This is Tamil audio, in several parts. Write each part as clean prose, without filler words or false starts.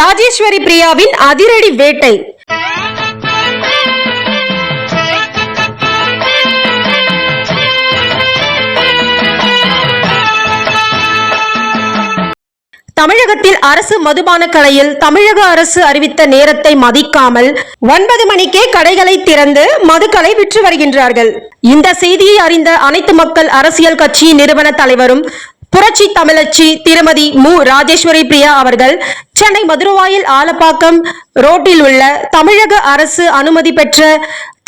ராஜேஸ்வரி பிரியாவின் அதிரடி வேட்டை. தமிழகத்தில் அரசு மதுபான கடையில் தமிழக அரசு அறிவித்த நேரத்தை மதிக்காமல் 9 மணிக்கே கடைகளை திறந்து மதுக்களை விற்று வருகின்றார்கள். இந்த செய்தியை அறிந்த அனைத்து மக்கள் அரசியல் கட்சி நிறுவன தலைவரும் புரட்சி தமிழச்சி திருமதி மு ராஜேஸ்வரி பிரியா அவர்கள் சென்னை மதுரவாயில் ஆலப்பாக்கம் ரோட்டில் உள்ள தமிழக அரசு அனுமதி பெற்ற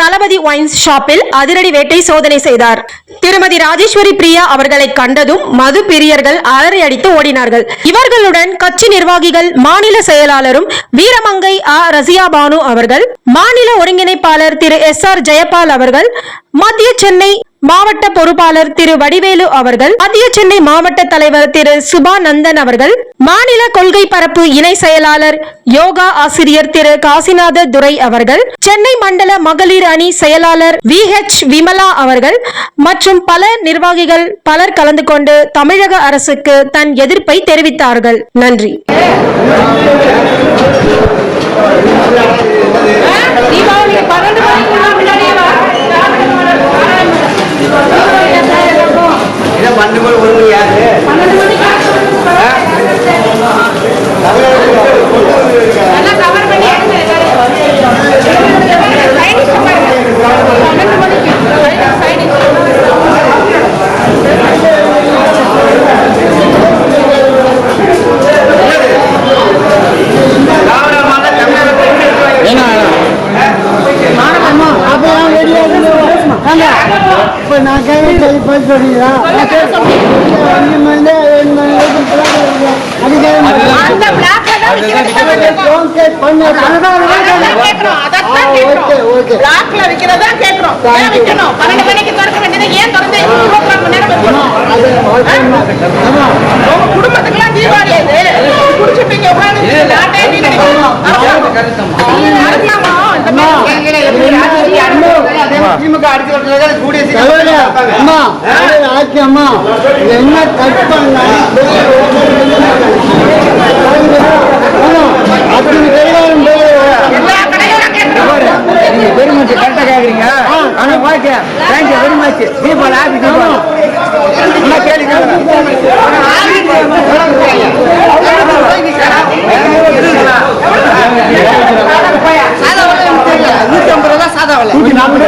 தளபதி ஒயின்ஸ் ஷாப்பில் அதிரடி வேட்டை சோதனை செய்தார். திருமதி ராஜேஸ்வரி பிரியா அவர்களை கண்டதும் மது பிரியர்கள் அலறி அடித்து ஓடினார்கள். இவர்களுடன் கட்சி நிர்வாகிகள், மாநில செயலாளரும் வீரமங்கை ரசியா பானு அவர்கள், மாநில ஒருங்கிணைப்பாளர் திரு SR ஜெயபால் அவர்கள், மத்திய சென்னை மாவட்ட பொறுப்பாளர் திரு வடிவேலு அவர்கள், மத்திய சென்னை மாவட்ட தலைவர் திரு சுபானந்தன் அவர்கள், மாநில கொள்கை பரப்பு இணை செயலாளர் யோகா ஆசிரியர் திரு காசிநாத துரை அவர்கள், சென்னை மண்டல மகளிர் அணி செயலாளர் VH விமலா அவர்கள் மற்றும் பல நிர்வாகிகள் பலர் கலந்து கொண்டு தமிழக அரசுக்கு தன் எதிர்ப்பை தெரிவித்தார்கள். நன்றி. குடும்பத்துக்குலாம் தீபாவளி என்ன கட் பண்ண வெரி மச் கரெக்டா கேக்குறீங்க. ஆனா okay, thank you very much. Deepavali happy Deepavali. என்ன கேளுங்க. சாதா வலை 140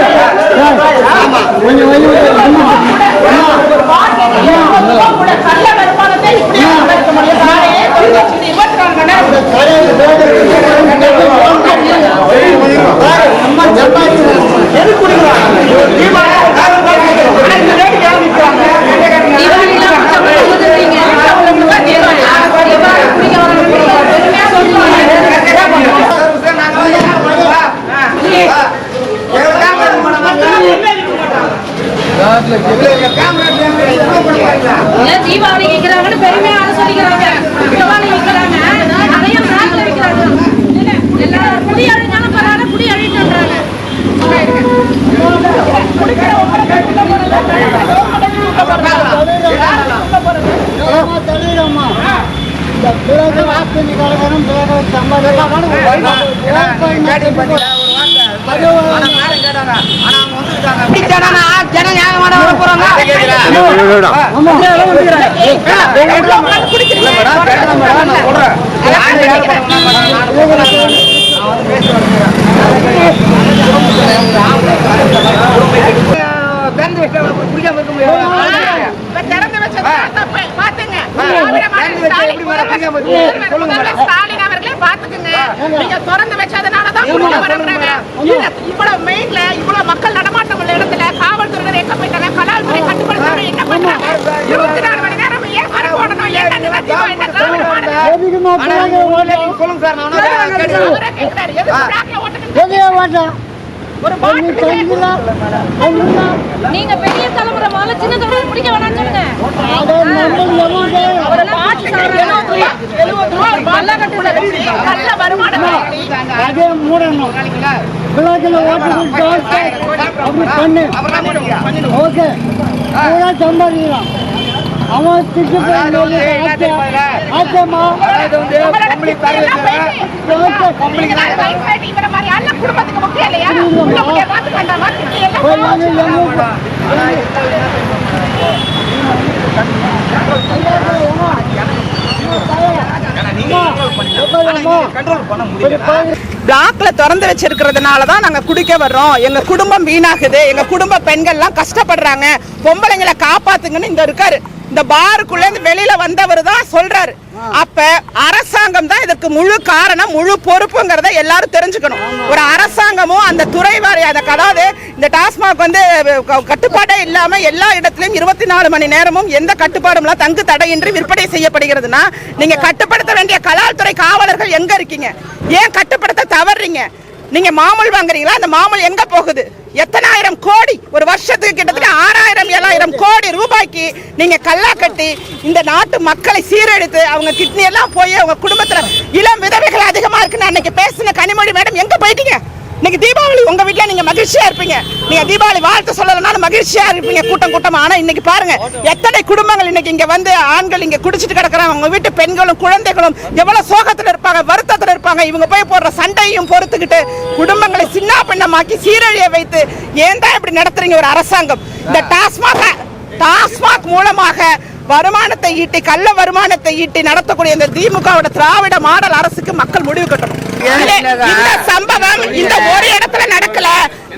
தீபாவளி வைக்கிறாங்கன்னு பெருமையா சொல்லிக்கிறாங்க. தீபாவளி வைக்கிறாங்க, நிறைய பிராண்ட்ல வைக்கிறாங்க. எல்லாரும் குடி அழிஞ்சாலும் பரவாயில்ல, குடி அழிஞ்சாங்க. ஸ்டாலின் அவர்களே பாத்துக்குங்க, நீங்க திறந்து வச்சதுனாலதான் இவ்வளவு மெயின்ல இவ்வளவு மக்கள் நடமாட்டம் உள்ள இடத்துல காவல்துறையினர் எங்க போயிட்டாங்க, கலால்துறை கட்டுப்படுத்த என்ன பண்றாங்க? 24 மணி நேரம் ஏன் மர போடணும்? என்ன நிவர்த்தியோ என்ன சொல்லுங்க சார். ஒரு நீங்க பெரிய தலைமுறை முதல்ல சின்ன தலைமுறை பிடிக்க வேணாம்னு சொல்லுங்க. அவன் திட்டு ஆச்சேமா இவர மாதிரி அல்ல குடும்பத்துக்கு முக்கியம் இல்லையா? உள்ள போய் பார்த்து வேண்டாமா? பிளாக்ல திறந்து வச்சிருக்கிறதுனாலதான் நாங்க குடிக்க வர்றோம். எங்க குடும்பம் வீணாகுது, எங்க குடும்ப பெண்கள்லாம் கஷ்டப்படுறாங்க, பொம்பளைங்களை காப்பாத்துங்கன்னு இந்த இருக்காரு. இந்த பாருக்குள்ள இருந்து வெளியில வந்தவர் தான் சொல்றாரு. அப்ப அரசாங்கம் தான் இதற்கு முழு காரணம், முழு பொறுப்புங்கிறத எல்லாரும் தெரிஞ்சுக்கணும். ஒரு அரசாங்கமும் அந்த துறை வாரி அதாவது இந்த டாஸ்மாக் வந்து கட்டுப்பாடே இல்லாம எல்லா இடத்திலும் 24 மணி நேரமும் எந்த கட்டுப்பாடும் தங்கு தடையின்றி விற்பனை செய்யப்படுகிறதுனா நீங்க கட்டுப்படுத்த வேண்டிய கலால்துறை காவலர்கள் எங்க இருக்கீங்க? ஏன் கட்டுப்படுத்த தவறுறீங்க? நீங்க மாமூல் வாங்குறீங்களா? அந்த மாமூல் எங்க போகுது? எத்தனாயிரம் கோடி, ஒரு வருஷத்துக்கு கிட்டத்தட்ட 6000-7000 கோடி ரூபாய்க்கு நீங்க கல்லா கட்டி இந்த நாட்டு மக்களை சீரழித்து அவங்க கிட்னி எல்லாம் போய் அவங்க குடும்பத்துல இளம் விதவைகள் அதிகமா இருக்குன்னு அன்னைக்கு பேசின கனிமொழி மேடம் எங்க போயிட்டீங்க? இன்னைக்கு தீபாவளி உங்க வீட்டுல நீங்க மகிழ்ச்சியா இருப்பீங்க, நீங்க தீபாவளி வாழ்த்து சொல்லலனாலும் மகிழ்ச்சியா இருப்பீங்க கூட்டம் கூட்டமா. ஆனா இன்னைக்கு பாருங்க எத்தனை குடும்பங்கள் இன்னைக்கு இங்க வந்து ஆண்கள் இங்க குடிச்சிட்டு கிடக்குறாங்க, உங்க வீட்டு பெண்களும் குழந்தைகளும் எவ்வளவு சோகத்துல இருப்பாங்க, வருத்தத்துல இருப்பாங்க. இவங்க போய் போடுற சண்டையும் பொறுத்துக்கிட்டு குடும்பங்களை சின்ன பின்னமாக்கி சீரழிய வைத்து ஏன் தான் இப்படி நடத்துறீங்க ஒரு அரசாங்கம்? இந்த டாஸ்மாக் மூலமாக வருமானத்தை ஈட்டி, கள்ள வருமானத்தை ஈட்டி நடத்தக்கூடிய இந்த திமுகவோட திராவிட மாடல் அரசுக்கு மக்கள் முடிவு கட்டணும். இந்த சம்பவம் இந்த ஒரு இடத்துல நடக்கல,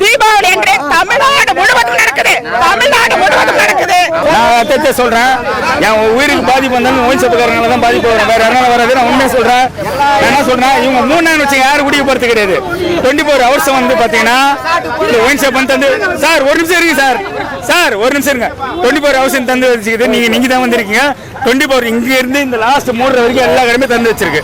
தீபாவளி என்று தமிழ்நாடு முழுவதும் நடக்குது, தமிழ்நாடு முழுவதும் நடக்குது. நான் சொல்றேன், என் உயிருக்கு பாதிப்பு வந்தாலும் ஒயின் ஷாப்புக்காரங்க தான் பாதிப்பு வரும், வேற யாரால வராது. நான் உண்மையை சொல்றேன். என்ன சொல்றேன், இவங்க 3 நாள் வச்சு யாரும் குடிக்க போறது கிடையாது. 24 ஹவர்ஸ் வந்து பாத்தீங்கன்னா இந்த ஒயின் ஷாப் வந்து தந்து சார் ஒரு நிமிஷம் இருக்கு சார் ஒரு நிமிஷம் இருங்க. 24 ஹவர்ஸ் தந்து வச்சுக்கிது. நீங்க தான் வந்திருக்கீங்க. 24 இங்க இருந்து இந்த லாஸ்ட் 3 வரைக்கும் எல்லா கடையுமே தந்து வச்சிருக்கு.